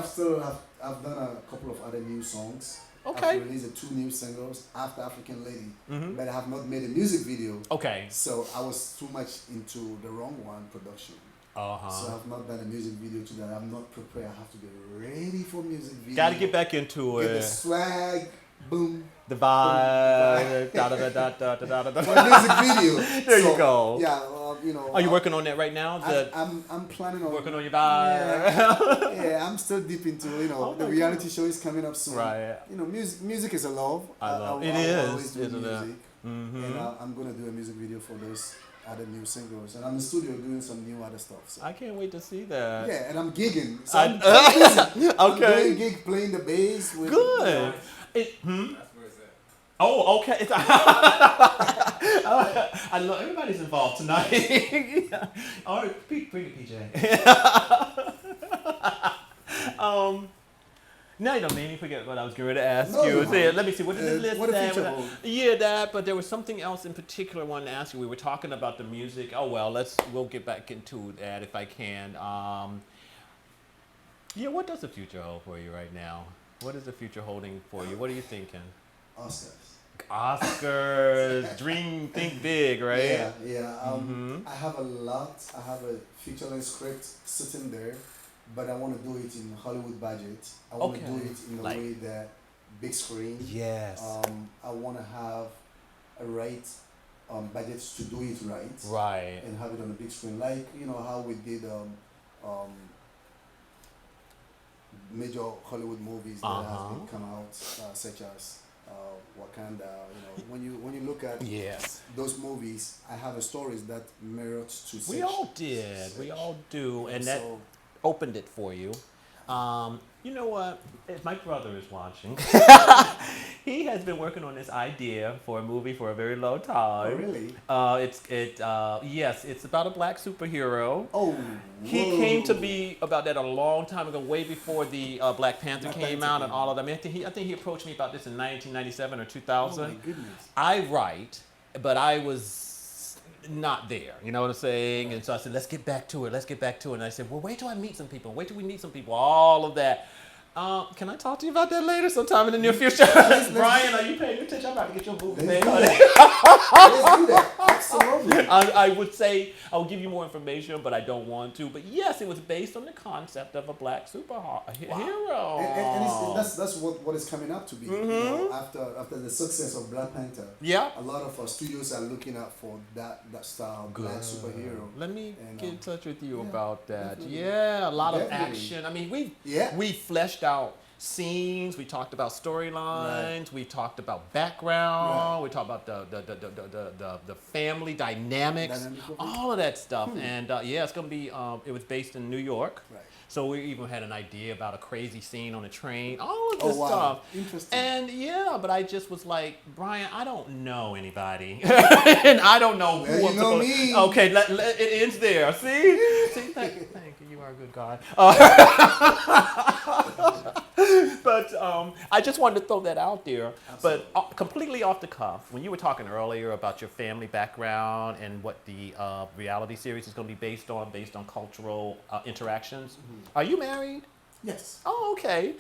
Speaker 2: I've done a couple of other new songs.
Speaker 1: Okay.
Speaker 2: I've released 2 new singles after African Lady, but I have not made a music video.
Speaker 1: Okay.
Speaker 2: So I was too much into the wrong one production. So I've not done a music video to that. I'm not prepared. I have to get ready for music video.
Speaker 1: Got to get back into
Speaker 2: Get the
Speaker 1: it.
Speaker 2: swag, boom.
Speaker 1: The vibe. Da da da da da da da da.
Speaker 2: For a music video.
Speaker 1: There you go.
Speaker 2: Yeah, you know.
Speaker 1: Are you working on that right now?
Speaker 2: I'm planning on
Speaker 1: Working on your vibe.
Speaker 2: Yeah, I'm still deep into the reality show is coming up soon.
Speaker 1: Right.
Speaker 2: Music is a love.
Speaker 1: I love it.
Speaker 2: I
Speaker 1: Is,
Speaker 2: always do
Speaker 1: isn't
Speaker 2: music,
Speaker 1: it? Mm-hmm.
Speaker 2: and I'm gonna do a music video for those other new singles, and I'm in the studio doing some new other stuff. So.
Speaker 1: I can't wait to see that.
Speaker 2: Yeah, and I'm gigging. So I'm busy. I'm
Speaker 1: Okay.
Speaker 2: doing gig, playing the bass. With,
Speaker 1: Good.
Speaker 3: That's where it's at.
Speaker 1: Oh, okay. I love everybody's involved tonight. All right, bring it, PJ. Now you don't made me forget what I was going to ask
Speaker 2: No,
Speaker 1: you.
Speaker 2: no.
Speaker 1: Say, let me see, what did the list
Speaker 2: what a
Speaker 1: say?
Speaker 2: future hold.
Speaker 1: Yeah, that, but there was something else in particular I wanted to ask you. We were talking about the music. Oh, well, we'll get back into that if I can. Yeah, what does the future hold for you right now? What is the future holding for you? What are you thinking? Oscars, dream, think big, right?
Speaker 2: Yeah. I have a lot. I have a feature-length script sitting there, but I want to do it in Hollywood budget. I want to do it in a way that big screen.
Speaker 1: Yes.
Speaker 2: I want to have a right budget to do it right.
Speaker 1: Right.
Speaker 2: And have it on a big screen, like how we did major Hollywood movies that have been come out, such as Wakanda. When you look at those movies, I have a stories that merits to.
Speaker 1: We all did. We all do, and that
Speaker 2: so,
Speaker 1: opened it for you. You know what? If my brother is watching, he has been working on this idea for a movie for a very long time.
Speaker 2: Oh, really?
Speaker 1: Yes, it's about a black superhero.
Speaker 2: Oh,
Speaker 1: He came to be about that a long time ago, way before the Black Panther came out and all of them. I think he approached me about this in 1997 or 2000.
Speaker 2: Oh my goodness.
Speaker 1: I write, but I was not there. You know what I'm saying? And so I said, let's get back to it. And I said, well, wait till I meet some people. Wait till we meet some people. All of that. Can I talk to you about that later, sometime in the near future? Brian, are you paying attention? I'm about to get your movie made.
Speaker 2: Let's do that. Absolutely.
Speaker 1: I would say I'll give you more information, but I don't want to. But yes, it was based on the concept of a black superhero.
Speaker 2: And that's what is coming up to be. After the success of Black Panther, a lot of studios are looking out for that style black superhero.
Speaker 1: Let me get in touch with you
Speaker 2: yeah,
Speaker 1: about that.
Speaker 2: definitely.
Speaker 1: Yeah, a lot of
Speaker 2: Definitely.
Speaker 1: action. I mean,
Speaker 2: Yeah.
Speaker 1: we fleshed out scenes. We talked about storylines.
Speaker 2: Right.
Speaker 1: We talked about background.
Speaker 2: Right.
Speaker 1: We talked about the family dynamics, all of that stuff. And it's gonna be. It was based in New York.
Speaker 2: Right.
Speaker 1: So we even had an idea about a crazy scene on a train, all of this
Speaker 2: wow.
Speaker 1: stuff.
Speaker 2: Interesting.
Speaker 1: And but I just was like, Brian, I don't know anybody, and I don't know who.
Speaker 2: Well, you know me.
Speaker 1: Okay, it ends there. See, thank you. You are a good guy. But I just wanted to throw that out there.
Speaker 2: Absolutely.
Speaker 1: But completely off the cuff, when you were talking earlier about your family background and what the reality series is going to be based on cultural interactions, are you married?
Speaker 2: Yes.
Speaker 1: Oh, okay.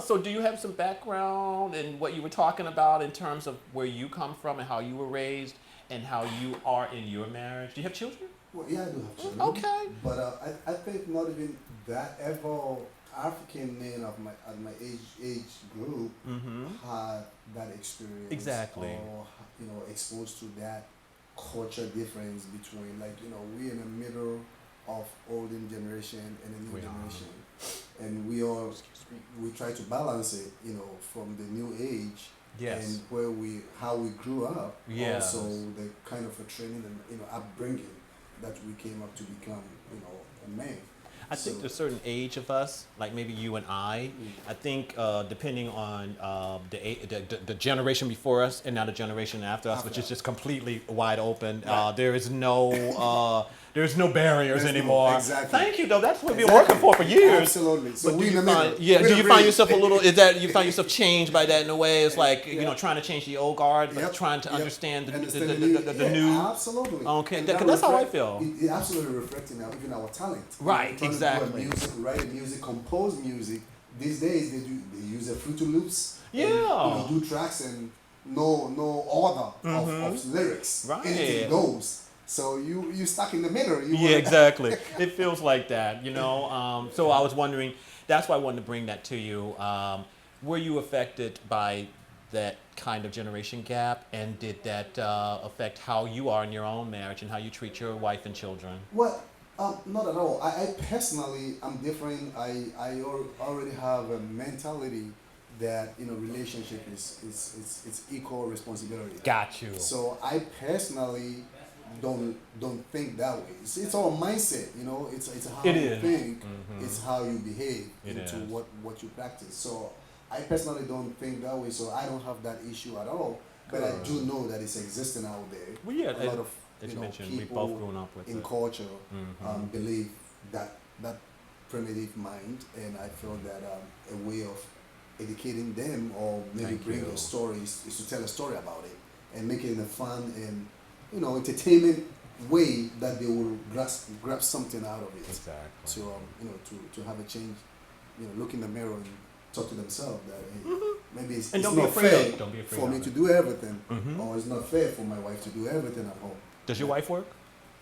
Speaker 1: So do you have some background in what you were talking about in terms of where you come from and how you were raised and how you are in your marriage? Do you have children?
Speaker 2: Well, yeah, I do have children.
Speaker 1: Okay.
Speaker 2: But I think not even that ever African men of my age group had that experience.
Speaker 1: Exactly.
Speaker 2: Or exposed to that culture difference between we in the middle of older generation and the new generation, and we try to balance it from the new age.
Speaker 1: Yes.
Speaker 2: And how we grew up.
Speaker 1: Yes.
Speaker 2: Also the kind of a training and upbringing that we came up to become a man.
Speaker 1: I think there's a certain age of us, like maybe you and I think depending on the generation before us and now the generation after us, which is just completely wide open, there is no barriers anymore.
Speaker 2: Exactly.
Speaker 1: Thank you, though. That's what we've been working for years.
Speaker 2: Absolutely. So
Speaker 1: But
Speaker 2: we
Speaker 1: do
Speaker 2: in
Speaker 1: you
Speaker 2: the middle.
Speaker 1: find, do you find yourself a little? Is that you find yourself changed by that in a way? It's like trying to change the old guard, but trying to understand the new.
Speaker 2: Absolutely.
Speaker 1: Okay,
Speaker 2: And
Speaker 1: because that's how I feel.
Speaker 2: It absolutely reflecting now even our talent.
Speaker 1: Right,
Speaker 2: Trying
Speaker 1: exactly.
Speaker 2: To do music, write music, compose music. These days they use a Fruity Loops.
Speaker 1: Yeah.
Speaker 2: And, do tracks and no order of lyrics.
Speaker 1: Right.
Speaker 2: Anything goes. So you stuck in the middle.
Speaker 1: Exactly. It feels like that, So I was wondering, that's why I wanted to bring that to you. Were you affected by that kind of generation gap, and did that affect how you are in your own marriage and how you treat your wife and children?
Speaker 2: Well, not at all. I personally, I'm different. Already have a mentality that relationship is it's equal responsibility.
Speaker 1: Got you.
Speaker 2: So I personally don't think that way. It's all mindset. It's how
Speaker 1: It
Speaker 2: you
Speaker 1: is.
Speaker 2: think. It's how you behave
Speaker 1: It
Speaker 2: into
Speaker 1: is.
Speaker 2: what you practice. So I personally don't think that way. So I don't have that issue at all. But I do know that it's existing out there.
Speaker 1: Well, yeah,
Speaker 2: A lot of
Speaker 1: as you mentioned, we've
Speaker 2: people
Speaker 1: both grown up with
Speaker 2: in
Speaker 1: it.
Speaker 2: culture believe that primitive mind, and I feel that a way of educating them or maybe
Speaker 1: Thank
Speaker 2: bring
Speaker 1: you.
Speaker 2: those stories is to tell a story about it and make it in a fun and entertainment way that they will grasp something out of it.
Speaker 1: Exactly.
Speaker 2: To have a change, look in the mirror and talk to themselves that hey, maybe it's
Speaker 1: And don't
Speaker 2: not
Speaker 1: be afraid
Speaker 2: fair
Speaker 1: of- don't be afraid
Speaker 2: for
Speaker 1: of
Speaker 2: me
Speaker 1: it.
Speaker 2: to do everything,
Speaker 1: Mhm.
Speaker 2: or it's not fair for my wife to do everything at home.
Speaker 1: Does your wife work?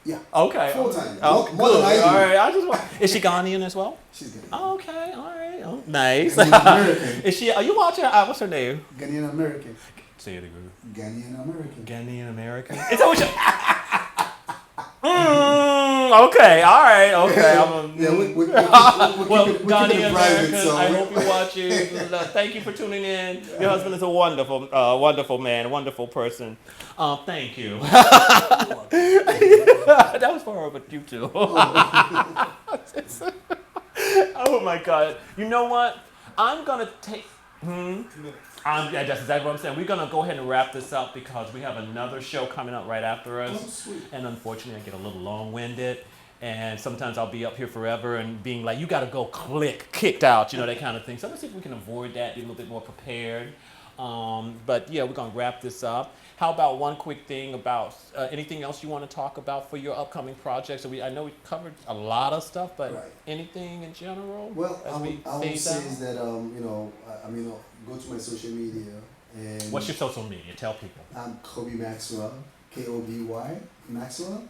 Speaker 2: Yeah.
Speaker 1: Okay.
Speaker 2: Full time.
Speaker 1: Oh,
Speaker 2: More than
Speaker 1: good.
Speaker 2: I do.
Speaker 1: All right. I just want. Is she Ghanaian as well?
Speaker 2: She's Ghanaian.
Speaker 1: Oh, okay. All right. Oh, nice.
Speaker 2: Ghanaian American.
Speaker 1: Is she? Are you watching? What's her name?
Speaker 2: Ghanaian American.
Speaker 1: Say it again.
Speaker 2: Ghanaian American.
Speaker 1: Ghanaian American. Is that what you? Okay. All right. Okay.
Speaker 2: Yeah, we
Speaker 1: Well,
Speaker 2: keep it
Speaker 1: Ghanaian
Speaker 2: private,
Speaker 1: Americans,
Speaker 2: so
Speaker 1: I hope you're watching. Thank you for tuning in. Your husband is a wonderful, wonderful man, a wonderful person. Thank you. That was for her, but you too. Oh my God. You know what? I'm gonna take. Yeah, that's exactly what I'm saying. We're gonna go ahead and wrap this up because we have another show coming up right after us.
Speaker 2: Oh, sweet.
Speaker 1: And unfortunately, I get a little long-winded. And sometimes I'll be up here forever and being like, you got to go kicked out, that kind of thing. So let's see if we can avoid that, be a little bit more prepared. But yeah, we're going to wrap this up. How about one quick thing about anything else you want to talk about for your upcoming projects? So I know we covered a lot of stuff, but
Speaker 2: Right.
Speaker 1: anything in general?
Speaker 2: Well,
Speaker 1: as
Speaker 2: I
Speaker 1: we
Speaker 2: would
Speaker 1: fade
Speaker 2: say
Speaker 1: down?
Speaker 2: is that go to my social media and
Speaker 1: What's your social media? Tell people.
Speaker 2: I'm Koby Maxwell, Koby Maxwell,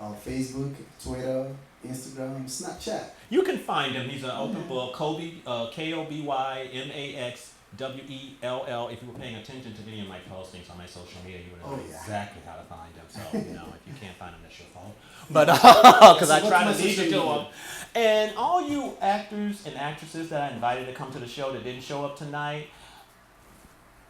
Speaker 2: on Facebook, Twitter, Instagram, Snapchat.
Speaker 1: You can find him. He's an open book. Koby, KobyMaxwell. If you were paying attention to any of my postings on my social media, you would know exactly how to find him. So, if you can't find him, that's your fault. But, because I try to lead you to him. And all you actors and actresses that I invited to come to the show that didn't show up tonight,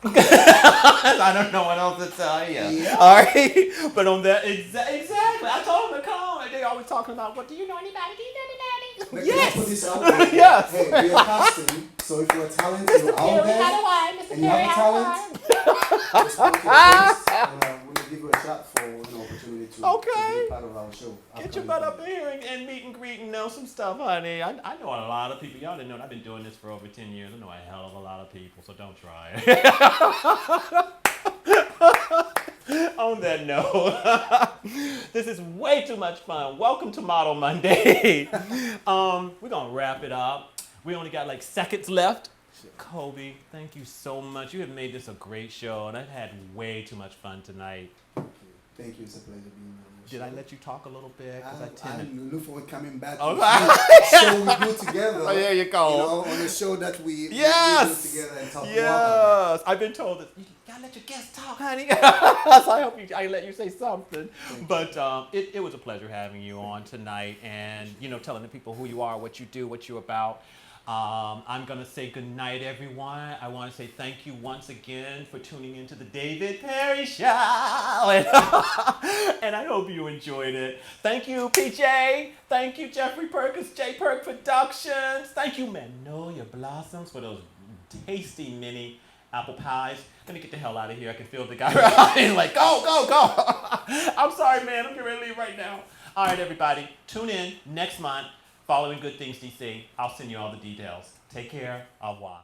Speaker 1: I don't know what else to tell you.
Speaker 2: Yeah.
Speaker 1: All right. But on that, exactly. I told them to come. And they always talking about, what do you know anybody? Do you know anybody?
Speaker 2: Can I
Speaker 1: Yes.
Speaker 2: put this out there?
Speaker 1: Yes.
Speaker 2: Hey, we are casting, so if you're a talent, you're out there, and you have a talent, just come to the place, and we'll give you a shot for an opportunity to be a part of our show.
Speaker 1: Get your butt up here and meet and greet and know some stuff, honey. I know a lot of people. Y'all didn't know I've been doing this for over 10 years. I know a hell of a lot of people, so don't try it. On that note, this is way too much fun. Welcome to Model Monday. We're going to wrap it up. We only got like seconds left. Koby, thank you so much. You have made this a great show, and I've had way too much fun tonight.
Speaker 2: Thank you. It's a pleasure being on the
Speaker 1: Did
Speaker 2: show.
Speaker 1: I let you talk a little bit?
Speaker 2: I
Speaker 1: Tend
Speaker 2: look forward to coming back.
Speaker 1: Okay.
Speaker 2: To the show we do together.
Speaker 1: Oh, there you go.
Speaker 2: On the show that we
Speaker 1: Yes.
Speaker 2: do together and talk more.
Speaker 1: Yes, I've been told that you gotta let your guests talk, honey. So I hope I let you say something. But it was a pleasure having you on tonight, and telling the people who you are, what you do, what you're about. I'm gonna say good night, everyone. I want to say thank you once again for tuning into the David Perry Show, and I hope you enjoyed it. Thank you, PJ. Thank you, Jeffrey Perkins, J Perk Productions. Thank you, Magnolia Blossoms, for those tasty mini apple pies. Let me get the hell out of here. I can feel the guy right like, go. I'm sorry, man. I'm getting ready to leave right now. All right, everybody. Tune in next month. Following Good Things DC. I'll send you all the details. Take care. Au revoir.